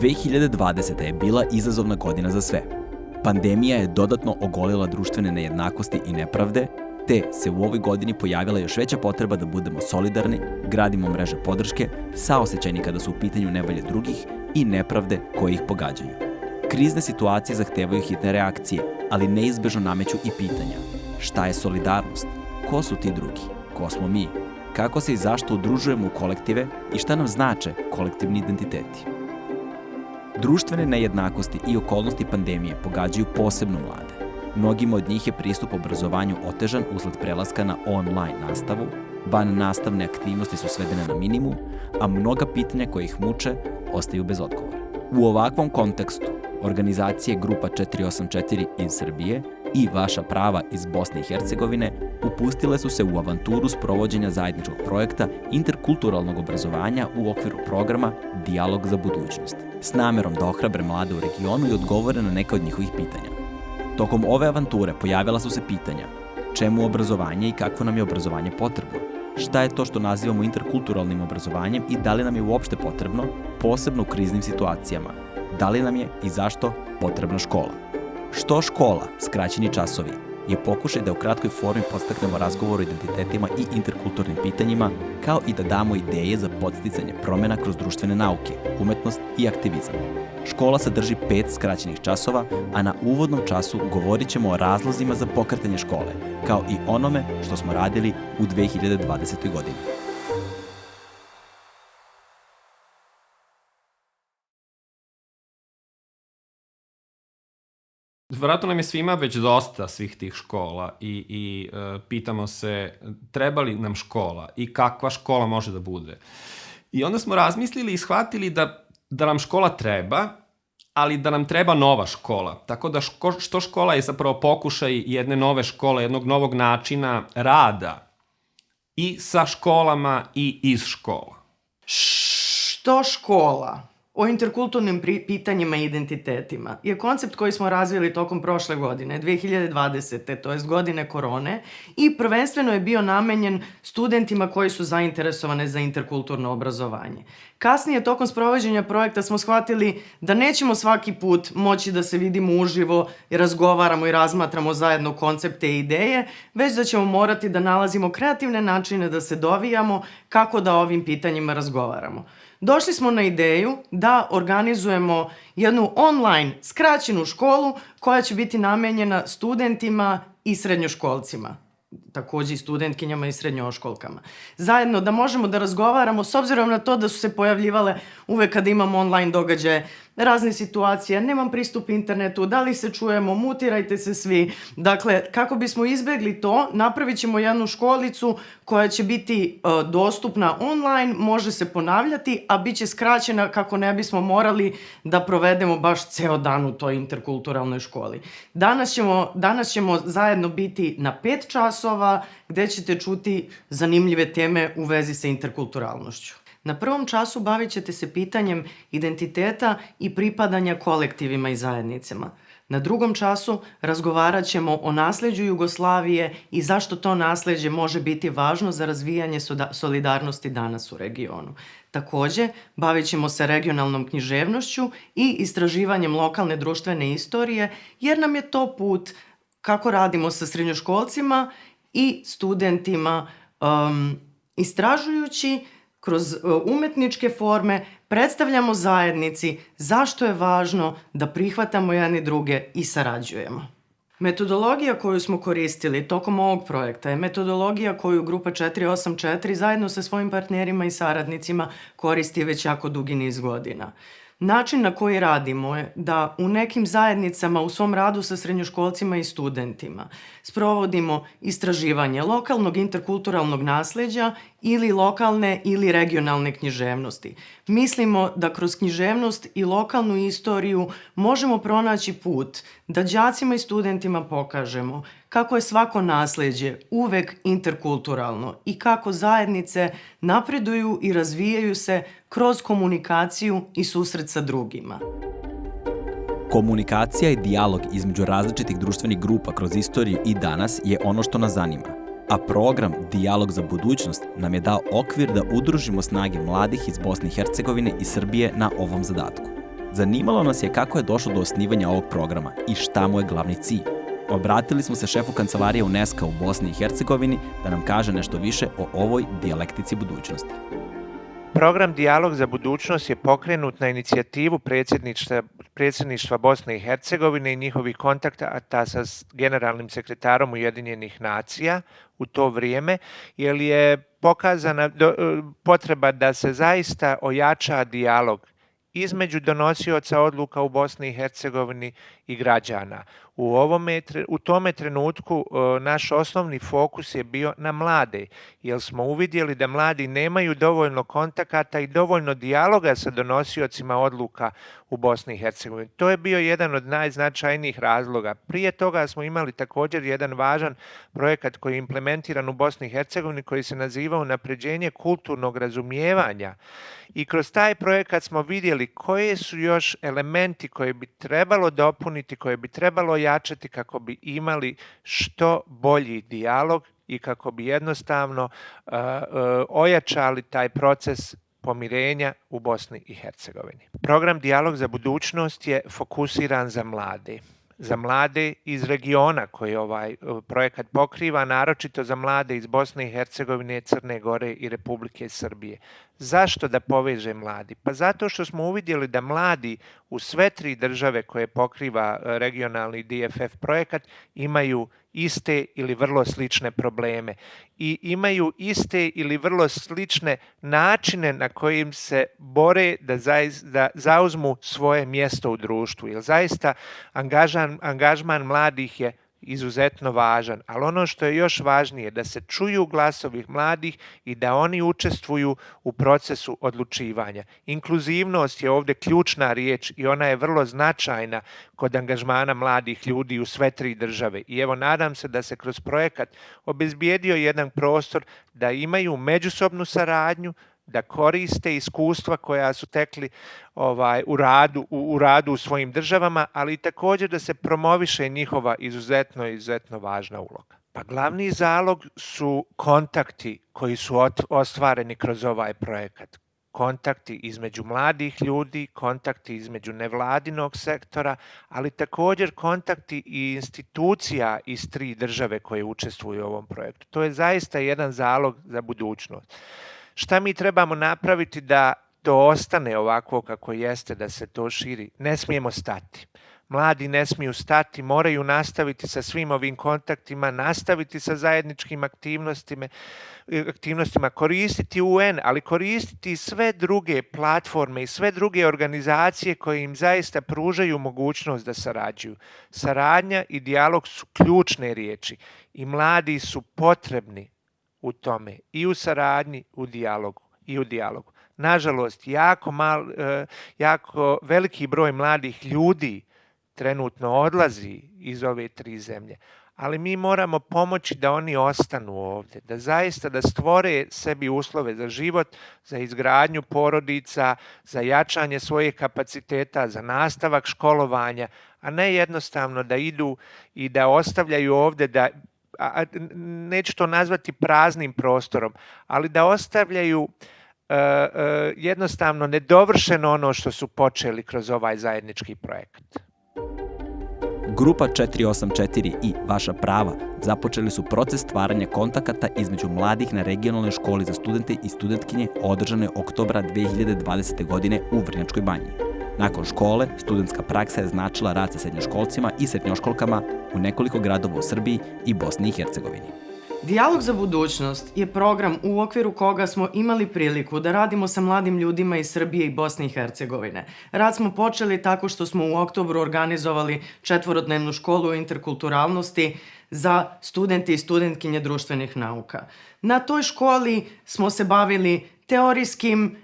2020. je bila izazovna godina za sve. Pandemija je dodatno ogolila društvene nejednakosti i nepravde, te se u ovoj godini pojavila još veća potreba da budemo solidarni, gradimo mreže podrške, saosećajni kada su u pitanju nevolje drugih i nepravde koje ih pogađaju. Krizne situacije zahtevaju hitne reakcije, ali neizbežno nameću i pitanja. Šta je solidarnost? Ko su ti drugi? Ko smo mi? Kako se i zašto udružujemo u kolektive i šta nam znače kolektivni identiteti? Društvene nejednakosti i okolnosti pandemije pogađaju posebno mlade. Mnogima od njih je pristup obrazovanju otežan usled prelaska na online nastavu, van nastavne aktivnosti su svedene na minimum, a mnoga pitanja koje ih muče ostaju bez odgovora. U ovakvom kontekstu, organizacije Grupa 484 iz Srbije i Vaša prava iz Bosne i Hercegovine upustile su se u avanturu sprovođenja zajedničkog projekta interkulturalnog obrazovanja u okviru programa Dijalog za budućnost, s namerom da ohrabre mlade u regionu i odgovore na neka od njihovih pitanja. Tokom ove avanture pojavila su se pitanja: čemu obrazovanje i kakvo nam je obrazovanje potrebno? Šta je to što nazivamo interkulturalnim obrazovanjem i da li nam je uopšte potrebno, posebno u kriznim situacijama? Da li nam je i zašto potrebna škola? Što škola, skraćeni časovi, je pokušaj da u kratkoj formi podstaknemo razgovor o identitetima i interkulturnim pitanjima, kao i da damo ideje za podsticanje promena kroz društvene nauke, umetnost i aktivizam. Škola sadrži 5 skraćenih časova, a na uvodnom času govorit ćemo o razlozima za pokretanje škole, kao i onome što smo radili u 2020. godini. Vjerojatno nam je svima već dosta svih tih škola i pitamo se treba li nam škola i kakva škola može da bude. I onda smo razmislili i shvatili da nam škola treba, ali da nam treba nova škola. Tako da što škola je zapravo pokušaj jedne nove škole, jednog novog načina rada i sa školama i iz škola. Što škola o interkulturnim pitanjima i identitetima je koncept koji smo razvili tokom prošle godine, 2020. to jest godine korone, i prvenstveno je bio namenjen studentima koji su zainteresovane za interkulturno obrazovanje. Kasnije, tokom sprovođenja projekta, smo shvatili da nećemo svaki put moći da se vidimo uživo i razgovaramo i razmatramo zajedno koncepte i ideje, već da ćemo morati da nalazimo kreativne načine da se dovijamo kako da o ovim pitanjima razgovaramo. Došli smo na ideju da organizujemo jednu online skraćenu školu koja će biti namenjena studentima i srednjoškolcima, također i studentkinjama i srednjoškolkama. Zajedno da možemo da razgovaramo, s obzirom na to da su se pojavljivale uvek kada imamo online događaje razne situacije, nemam pristup internetu, da li se čujemo, mutirajte se svi. Dakle, kako bismo izbjegli to, napravit ćemo jednu školicu koja će biti dostupna online, može se ponavljati, a bit će skraćena kako ne bismo morali da provedemo baš ceo dan u toj interkulturalnoj školi. Danas ćemo zajedno biti na 5 časova gde ćete čuti zanimljive teme u vezi sa interkulturalnošću. Na prvom času bavit ćete se pitanjem identiteta i pripadanja kolektivima i zajednicama. Na drugom času razgovarat ćemo o nasleđu Jugoslavije i zašto to nasleđe može biti važno za razvijanje solidarnosti danas u regionu. Također, bavit ćemo se regionalnom književnošću i istraživanjem lokalne društvene istorije, jer nam je to put kako radimo sa srednjoškolcima i studentima, istražujući kroz umetničke forme, predstavljamo zajednici zašto je važno da prihvatamo jedni druge i sarađujemo. Metodologija koju smo koristili tokom ovog projekta je metodologija koju Grupa 484 zajedno sa svojim partnerima i saradnicima koristi već jako dugi niz godina. Način na koji radimo je da u nekim zajednicama u svom radu sa srednjoškolcima i studentima sprovodimo istraživanje lokalnog interkulturalnog nasleđa ili lokalne ili regionalne književnosti. Mislimo da kroz književnost i lokalnu istoriju možemo pronaći put da đacima i studentima pokažemo kako je svako nasleđe uvek interkulturalno i kako zajednice napreduju i razvijaju se kroz komunikaciju i susret sa drugima. Komunikacija i dijalog između različitih društvenih grupa kroz istoriju i danas je ono što nas zanima, a program Dijalog za budućnost nam je dao okvir da udružimo snage mladih iz Bosne i Hercegovine i Srbije na ovom zadatku. Zanimalo nas je kako je došlo do osnivanja ovog programa i šta mu je glavni cilj. Obratili smo se šefu kancelarije UNESCO u Bosni i Hercegovini da nam kaže nešto više o ovoj dijalektici budućnosti. Program Dijalog za budućnost je pokrenut na inicijativu predsjedništva Bosne i Hercegovine i njihovih kontakata sa generalnim sekretarom Ujedinjenih nacija u to vrijeme, jer je pokazana potreba da se zaista ojača dijalog između donosioca odluka u Bosni i Hercegovini i građana. U tome trenutku naš osnovni fokus je bio na mlade, jer smo uvidjeli da mladi nemaju dovoljno kontakata i dovoljno dijaloga sa donosiocima odluka u Bosni i Hercegovini. To je bio jedan od najznačajnijih razloga. Prije toga smo imali također jedan važan projekat koji je implementiran u Bosni i Hercegovini koji se nazivao Unapređenje kulturnog razumijevanja. I kroz taj projekat smo vidjeli koje su još elementi koje bi trebalo dopuniti, koje bi trebalo jačati kako bi imali što bolji dijalog i kako bi jednostavno ojačali taj proces pomirenja u Bosni i Hercegovini. Program Dijalog za budućnost je fokusiran za mlade. Za mlade iz regiona koji ovaj projekat pokriva, naročito za mlade iz Bosne i Hercegovine, Crne Gore i Republike Srbije. Zašto da poveže mladi? Pa zato što smo uvidjeli da mladi u sve 3 države koje pokriva regionalni DFF projekat imaju iste ili vrlo slične probleme i imaju iste ili vrlo slične načine na kojim se bore da zauzmu svoje mjesto u društvu. Jer zaista angažman mladih je izuzetno važan, ali ono što je još važnije da se čuju glasovi mladih i da oni učestvuju u procesu odlučivanja. Inkluzivnost je ovdje ključna riječ i ona je vrlo značajna kod angažmana mladih ljudi u sve 3 države. I evo nadam se da se kroz projekat obezbijedio jedan prostor da imaju međusobnu saradnju, da koriste iskustva koja su tekli u radu u svojim državama, ali i također da se promoviše njihova izuzetno važna uloga. Pa glavni zalog su kontakti koji su ostvareni kroz ovaj projekat. Kontakti između mladih ljudi, kontakti između nevladinog sektora, ali također kontakti i institucija iz 3 države koje učestvuju u ovom projektu. To je zaista jedan zalog za budućnost. Šta mi trebamo napraviti da to ostane ovako kako jeste, da se to širi? Ne smijemo stati. Mladi ne smiju stati, moraju nastaviti sa svim ovim kontaktima, nastaviti sa zajedničkim aktivnostima, koristiti UN, ali koristiti sve druge platforme i sve druge organizacije koje im zaista pružaju mogućnost da sarađuju. Saradnja i dijalog su ključne riječi i mladi su potrebni u tome, i u saradnji, i u dijalogu. Nažalost, jako veliki broj mladih ljudi trenutno odlazi iz ove 3 zemlje, ali mi moramo pomoći da oni ostanu ovdje, da stvore sebi uslove za život, za izgradnju porodica, za jačanje svojih kapaciteta, za nastavak školovanja, a ne jednostavno da idu i da ostavljaju ovdje neću to nazvati praznim prostorom, ali da ostavljaju jednostavno nedovršeno ono što su počeli kroz ovaj zajednički projekat. Grupa 484 i Vaša prava započeli su proces stvaranja kontakata između mladih na regionalnoj školi za studente i studentkinje održane oktobra 2020. godine u Vrnjačkoj Banji. Nakon škole, studentska praksa je značila rad sa srednjoškolcima i srednjoškolkama u nekoliko gradova u Srbiji i Bosni i Hercegovini. Dijalog za budućnost je program u okviru koga smo imali priliku da radimo sa mladim ljudima iz Srbije i Bosne i Hercegovine. Rad smo počeli tako što smo u oktobru organizovali 4-dnevnu školu o interkulturalnosti za studente i studentkinje društvenih nauka. Na toj školi smo se bavili teorijskim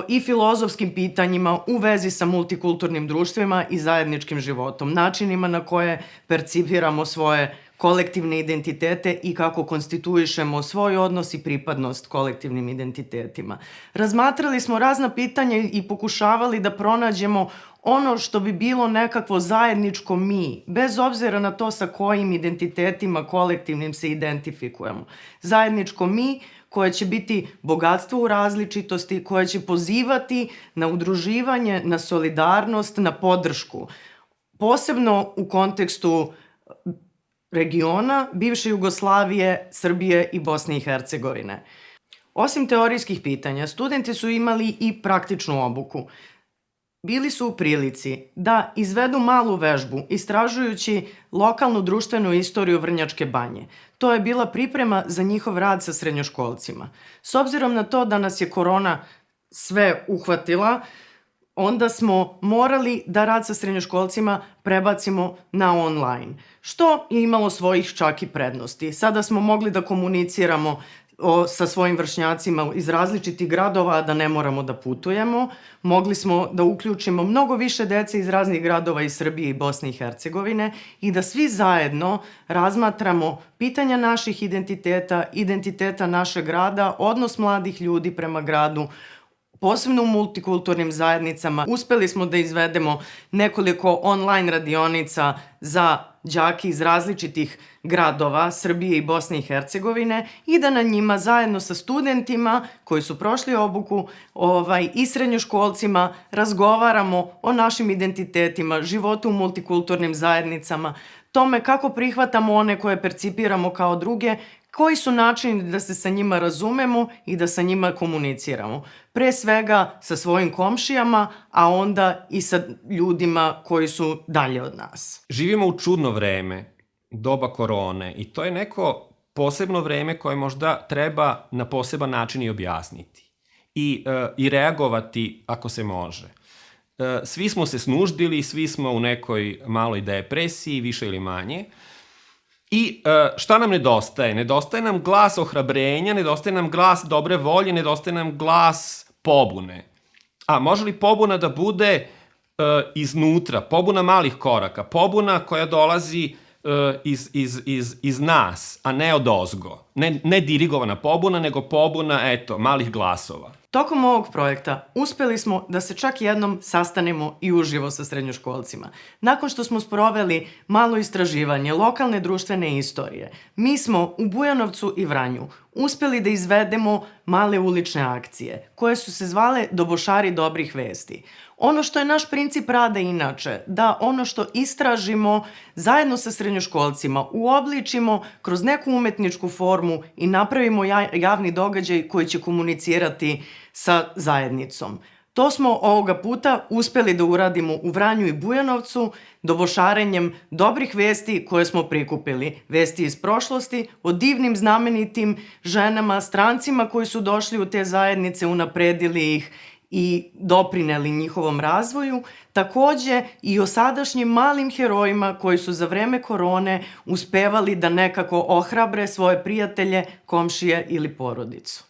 i filozofskim pitanjima u vezi sa multikulturnim društvima i zajedničkim životom, načinima na koje percipiramo svoje kolektivne identitete i kako konstituišemo svoj odnos i pripadnost kolektivnim identitetima. Razmatrali smo razna pitanja i pokušavali da pronađemo ono što bi bilo nekakvo zajedničko mi, bez obzira na to sa kojim identitetima kolektivnim se identifikujemo. Zajedničko mi koja će biti bogatstvo u različitosti, koja će pozivati na udruživanje, na solidarnost, na podršku. Posebno u kontekstu regiona, bivše Jugoslavije, Srbije i Bosne i Hercegovine. Osim teorijskih pitanja, studenti su imali i praktičnu obuku. Bili su u prilici da izvedu malu vežbu istražujući lokalnu društvenu istoriju Vrnjačke Banje. To je bila priprema za njihov rad sa srednjoškolcima. S obzirom na to da nas je korona sve uhvatila, onda smo morali da rad sa srednjoškolcima prebacimo na online, što je imalo svojih čak i prednosti. Sada smo mogli da komuniciramo sa svojim vršnjacima iz različitih gradova, da ne moramo da putujemo. Mogli smo da uključimo mnogo više dece iz raznih gradova iz Srbije i Bosne i Hercegovine i da svi zajedno razmatramo pitanja naših identiteta, identiteta našeg grada, odnos mladih ljudi prema gradu, posebno u multikulturnim zajednicama. Uspeli smo da izvedemo nekoliko online radionica za đake iz različitih gradova Srbije i Bosne i Hercegovine i da na njima zajedno sa studentima koji su prošli obuku i srednjoškolcima razgovaramo o našim identitetima, životu u multikulturnim zajednicama, tome kako prihvatamo one koje percipiramo kao druge, koji su načini da se sa njima razumemo i da sa njima komuniciramo. Pre svega sa svojim komšijama, a onda i sa ljudima koji su dalje od nas. Živimo u čudno vreme, doba korone, i to je neko posebno vreme koje možda treba na poseban način i objasniti i reagovati ako se može. Svi smo se snuždili, svi smo u nekoj maloj depresiji, više ili manje. I šta nam nedostaje? Nedostaje nam glas ohrabrenja, nedostaje nam glas dobre volje, nedostaje nam glas pobune. A može li pobuna da bude iznutra, pobuna malih koraka, pobuna koja dolazi iz nas, a ne odozgo. Ne dirigovana pobuna, nego pobuna, malih glasova. Tokom ovog projekta uspeli smo da se čak jednom sastanemo i uživo sa srednjoškolcima. Nakon što smo sproveli malo istraživanje lokalne društvene istorije, mi smo u Bujanovcu i Vranju uspeli da izvedemo male ulične akcije, koje su se zvale Dobošari dobrih vesti. Ono što je naš princip rada inače, da ono što istražimo zajedno sa srednjoškolcima uobličimo kroz neku umetničku formu i napravimo javni događaj koji će komunicirati sa zajednicom. To smo ovoga puta uspeli da uradimo u Vranju i Bujanovcu dobošarenjem dobrih vesti koje smo prikupili. Vesti iz prošlosti o divnim znamenitim ženama, strancima koji su došli u te zajednice, unapredili ih i doprineli njihovom razvoju, takođe i o sadašnjim malim herojima koji su za vreme korone uspevali da nekako ohrabre svoje prijatelje, komšije ili porodicu.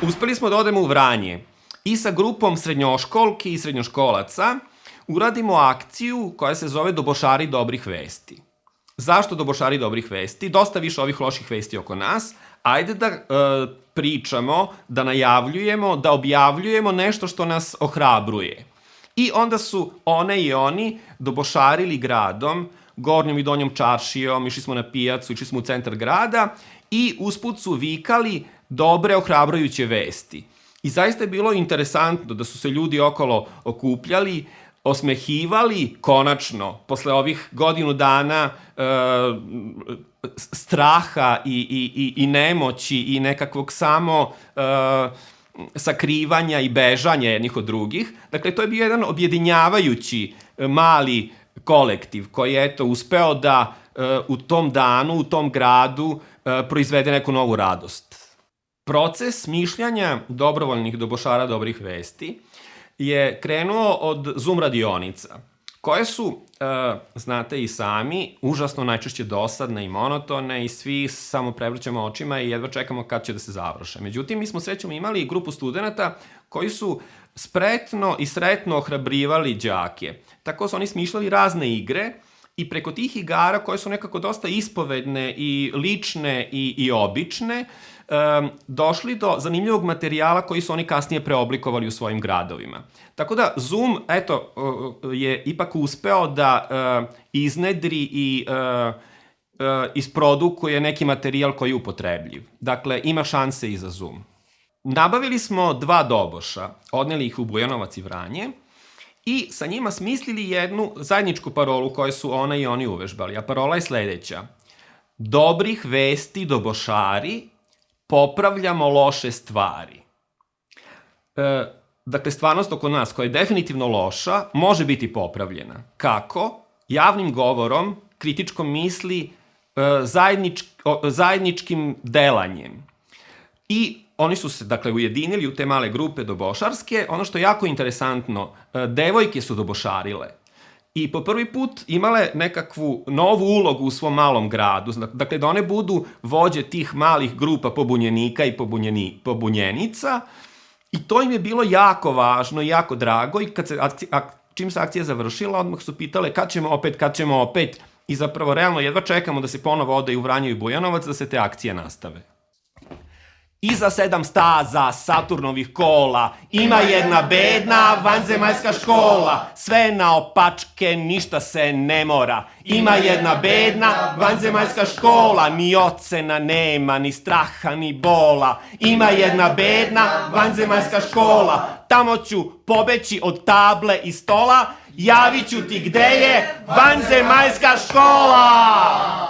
Uspeli smo da odemo u Vranje i sa grupom srednjoškolki i srednjoškolaca uradimo akciju koja se zove Dobošari dobrih vesti. Zašto Dobošari dobrih vesti? Dosta više ovih loših vesti oko nas. Ajde da pričamo, da najavljujemo, da objavljujemo nešto što nas ohrabruje. I onda su one i oni dobošarili gradom, Gornjom i Donjom čaršijom, išli smo na pijacu, išli smo u centar grada i usput su vikali dobre ohrabrujuće vesti. I zaista je bilo interesantno da su se ljudi okolo okupljali, osmehivali konačno, posle ovih godinu dana straha i nemoći i nekakvog samo sakrivanja i bežanja jednih od drugih. Dakle, to je bio jedan objedinjavajući mali kolektiv koji je uspeo da u tom danu, u tom gradu proizvede neku novu radost. Proces smišljanja dobrovoljnih dobošara dobrih vesti je krenuo od Zoom radionica, koje su, znate i sami, užasno najčešće dosadne i monotone i svi samo prevrćemo očima i jedva čekamo kad će da se završe. Međutim, mi smo srećom imali i grupu studenta koji su spretno i sretno ohrabrivali đake. Tako su oni smišljali razne igre i preko tih igara koje su nekako dosta ispovedne i lične i obične, došli do zanimljivog materijala koji su oni kasnije preoblikovali u svojim gradovima. Tako da Zoom, eto, je ipak uspeo da iznedri i isprodukuje neki materijal koji je upotrebljiv. Dakle, ima šanse i za Zoom. Nabavili smo 2 doboša, odneli ih u Bujanovac i Vranje i sa njima smislili jednu zajedničku parolu koju su ona i oni uvežbali. A parola je sledeća: dobrih vesti dobošari, popravljamo loše stvari. Dakle, stvarnost oko nas, koja je definitivno loša, može biti popravljena. Kako? Javnim govorom, kritičkom misli, zajedničkim delanjem. I oni su se, dakle, ujedinili u te male grupe dobošarske. Ono što je jako interesantno, devojke su dobošarile i po prvi put imale nekakvu novu ulogu u svom malom gradu. Dakle, da one budu vođe tih malih grupa pobunjenika i pobunjenica, i to im je bilo jako važno i jako drago, i čim se akcija završila, odmah su pitale kad ćemo opet, i zapravo realno jedva čekamo da se ponovo ode i u Vranje i Bujanovac, da se te akcije nastave. Iza 7 staza Saturnovih kola ima jedna bedna vanzemaljska škola. Sve naopačke, ništa se ne mora. Ima jedna bedna vanzemaljska škola. Ni ocena nema, ni straha, ni bola. Ima jedna bedna vanzemaljska škola. Tamo ću pobeći od table i stola. Javit ću ti gde je vanzemaljska škola.